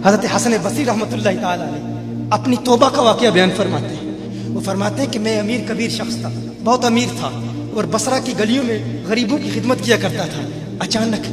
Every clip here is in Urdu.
حضرت حسن بصری رحمۃ اللہ تعالی علیہ اپنی توبہ کا واقعہ بیان فرماتے ہیں۔ وہ فرماتے ہیں کہ میں امیر کبیر شخص تھا، بہت امیر تھا، اور بصرہ کی گلیوں میں غریبوں کی خدمت کیا کرتا تھا۔ اچانک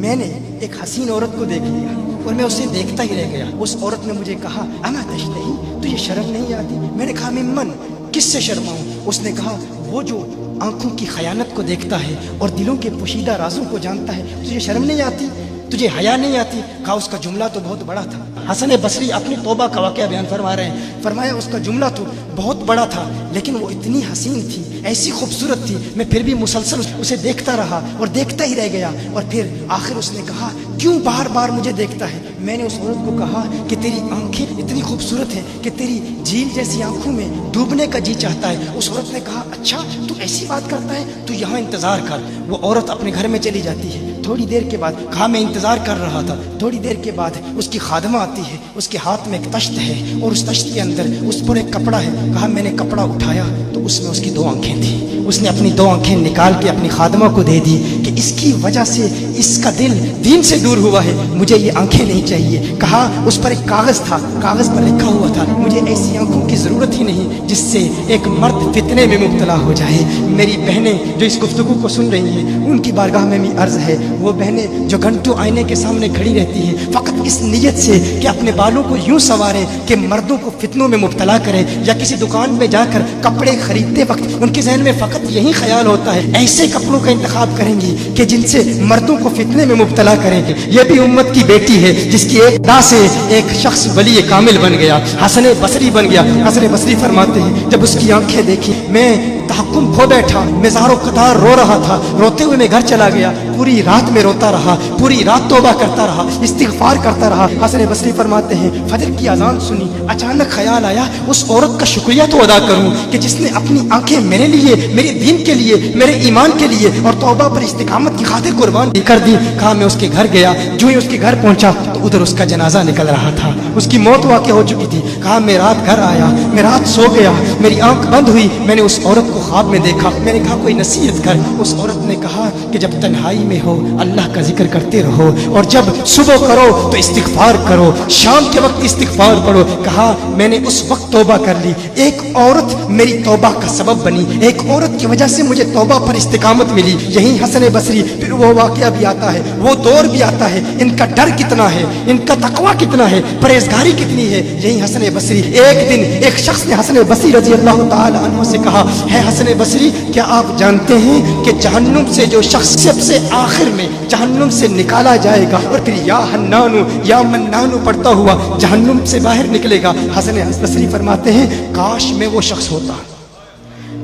میں نے ایک حسین عورت کو دیکھ لیا اور میں اسے دیکھتا ہی رہ گیا۔ اس عورت نے مجھے کہا اما تشتہی، تجھے شرم نہیں آتی؟ میں نے کہا ممن، کس سے شرماؤں؟ اس نے کہا وہ جو آنکھوں کی خیانت کو دیکھتا ہے اور دلوں کے پوشیدہ رازوں کو جانتا ہے، تجھے شرم نہیں آتی؟ تجھے حیا نہیں آتی؟ کہا اس کا جملہ تو بہت بڑا تھا۔ حسن بصری اپنی توبہ کا واقعہ بیان فرما رہے ہیں۔ فرمایا اس کا جملہ تو بہت بڑا تھا، لیکن وہ اتنی حسین تھی، ایسی خوبصورت تھی، میں پھر بھی مسلسل اسے دیکھتا رہا اور دیکھتا ہی رہ گیا۔ اور پھر آخر اس نے کہا کیوں بار بار مجھے دیکھتا ہے؟ میں نے اس عورت کو کہا کہ تیری آنکھیں اتنی خوبصورت ہیں کہ تیری جھیل جیسی آنکھوں میں ڈوبنے کا جی چاہتا ہے۔ اس عورت نے کہا اچھا تو ایسی بات کرتا ہے، تو یہاں انتظار کر۔ وہ عورت اپنے گھر میں چلی جاتی ہے۔ تھوڑی دیر کے بعد کہا میں انتظار کر رہا تھا۔ تھوڑی دیر کے بعد اس کی خادمہ آتی ہے، اس کے ہاتھ میں ایک تشت ہے اور اس تشت کے اندر اس پر ایک کپڑا ہے۔ کہا میں نے کپڑا اٹھایا تو اس میں اس کی 2 آنکھیں تھیں۔ اس نے اپنی 2 آنکھیں نکال کے اپنی خادمہ کو دے دی کہ اس کی وجہ سے اس کا دل دین سے دور ہوا ہے، مجھے یہ آنکھیں نہیں چاہیے۔ کہا اس پر ایک کاغذ تھا، کاغذ پر لکھا ہوا تھا مجھے ایسی آنکھوں کی ضرورت ہی نہیں جس سے ایک مرد فتنے میں مبتلا ہو جائے۔ میری بہنیں جو اس گفتگو کو سن رہی ہیں، ان کی بارگاہ میں بھی عرض ہے، وہ بہنیں جو گھنٹوں آئینے کے سامنے کھڑی رہتی ہیں فقط اس نیت سے کہ اپنے بالوں کو یوں سنواریں کہ مردوں کو فتنوں میں مبتلا کریں، یا کسی دکان میں جا کر کپڑے خریدتے وقت ان کے ذہن میں فقط یہی خیال ہوتا ہے ایسے کپڑوں کا انتخاب کریں گی کہ جن سے مردوں کو فتنے میں مبتلا کریں گے۔ یہ بھی امت کی بیٹی ہے جس کی ایک ادا سے ایک شخص ولی کامل بن گیا، حسن بصری بن گیا۔ حسن بصری فرماتے ہیں جب اس کی آنکھیں دیکھی میں تحکم کھو بیٹھا، میں زارو قطار رو رہا تھا۔ روتے ہوئے میں گھر چلا گیا، پوری رات میں روتا رہا، پوری رات توبہ کرتا رہا، استغفار کرتا رہا۔ حسن بصری فرماتے ہیں فجر کی اذان سنی، اچانک خیال آیا اس عورت کا شکریہ تو ادا کروں کہ جس نے اپنی آنکھیں میرے لیے، میرے دین کے لیے، میرے ایمان کے لیے اور توبہ پر استقامت کی خاطر قربان کر دی۔ کہا میں اس کے گھر گیا، جو ہی اس کے گھر پہنچا تو ادھر اس کا جنازہ نکل رہا تھا، اس کی موت واقع ہو چکی تھی۔ کہا میں رات گھر آیا، میں رات سو گیا، میری آنکھ بند ہوئی، میں نے اس عورت کو خواب میں دیکھا۔ میں نے کہا کوئی نصیحت کر۔ اس عورت نے کہا کہ جب تنہائی میں ہو اللہ کا ذکر کرتے رہو، اور جب صبح کرو تو استغفار کرو، شام کے وقت استغفار پڑھو۔ کہا میں نے اس وقت توبہ کر لی، ایک عورت میری توبہ کا سبب بنی، ایک عورت کی وجہ سے مجھے توبہ پر استقامت ملی۔ یہی حسن بصری پھر وہ واقعہ بھی آتا ہے، وہ دور بھی آتا ہے، ان کا ڈر کتنا ہے، ان کا تقوی کتنا ہے، پرہیزگاری کتنی ہے۔ یہی حسن بصری ایک دن ایک شخص نے حسن بصری رضی اللہ تعالی عنہ سے کہا ہے حسن بصری کیا آپ جانتے ہیں کہ جہنم سے جو شخص سب سے آخر میں جہنم سے نکالا جائے گا اور پھر یا حنانو یا منانو پڑھتا ہوا جہنم سے باہر نکلے گا؟ حسن بصری فرماتے ہیں کاش میں وہ شخص ہوتا،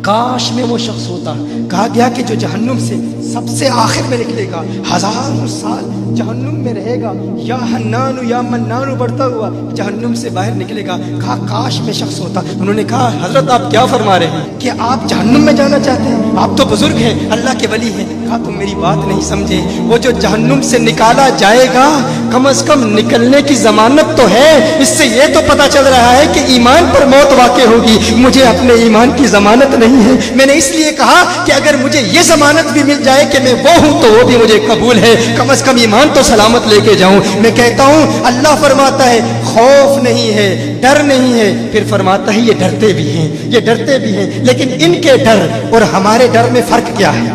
کاش میں وہ شخص ہوتا۔ کہا گیا کہ جو جہنم سے سب سے آخر میں نکلے گا، 1000 سال جہنم میں رہے گا، یا حنانو یا منانو بڑھتا ہوا جہنم سے باہر نکلے گا۔ کہا کاش میں شخص ہوتا۔ انہوں نے کہا حضرت آپ کیا فرما رہے ہیں کہ آپ جہنم میں جانا چاہتے ہیں؟ آپ تو بزرگ ہیں، اللہ کے ولی ہیں۔ کہا تم میری بات نہیں سمجھے، وہ جو جہنم سے نکالا جائے گا کم از کم نکلنے کی ضمانت تو ہے، اس سے یہ تو پتا چل رہا ہے کہ ایمان پر موت واقع ہوگی۔ مجھے اپنے ایمان کی ضمانت نہیں ہے، میں نے اس لیے کہا کہ اگر مجھے یہ ضمانت بھی مل جائے کہ میں وہ ہوں تو وہ بھی مجھے قبول ہے، کم از کم ایمان تو سلامت لے کے جاؤں۔ میں کہتا ہوں اللہ فرماتا ہے خوف نہیں ہے، ڈر نہیں ہے، پھر فرماتا ہے یہ ڈرتے بھی ہیں، یہ ڈرتے بھی ہیں، لیکن ان کے ڈر اور ہمارے ڈر میں فرق کیا ہے؟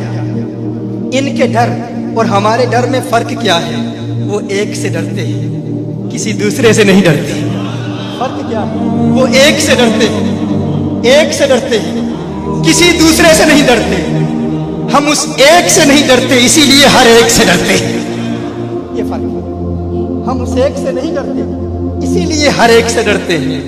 ان کے ڈر اور ہمارے ڈر میں فرق کیا ہے؟ وہ ایک سے ڈرتے ہیں، کسی دوسرے سے نہیں ڈرتے۔ فرق کیا ہے؟ وہ ایک سے ڈرتے ہیں، ایک سے ڈرتے ہیں، کسی دوسرے سے نہیں ڈرتے۔ ہم اس ایک سے نہیں ڈرتے، اسی لیے ہر ایک سے ڈرتے ہیں۔ یہ فرق ہے، ہم اس ایک سے نہیں ڈرتے، اسی لیے ہر ایک سے ڈرتے ہیں۔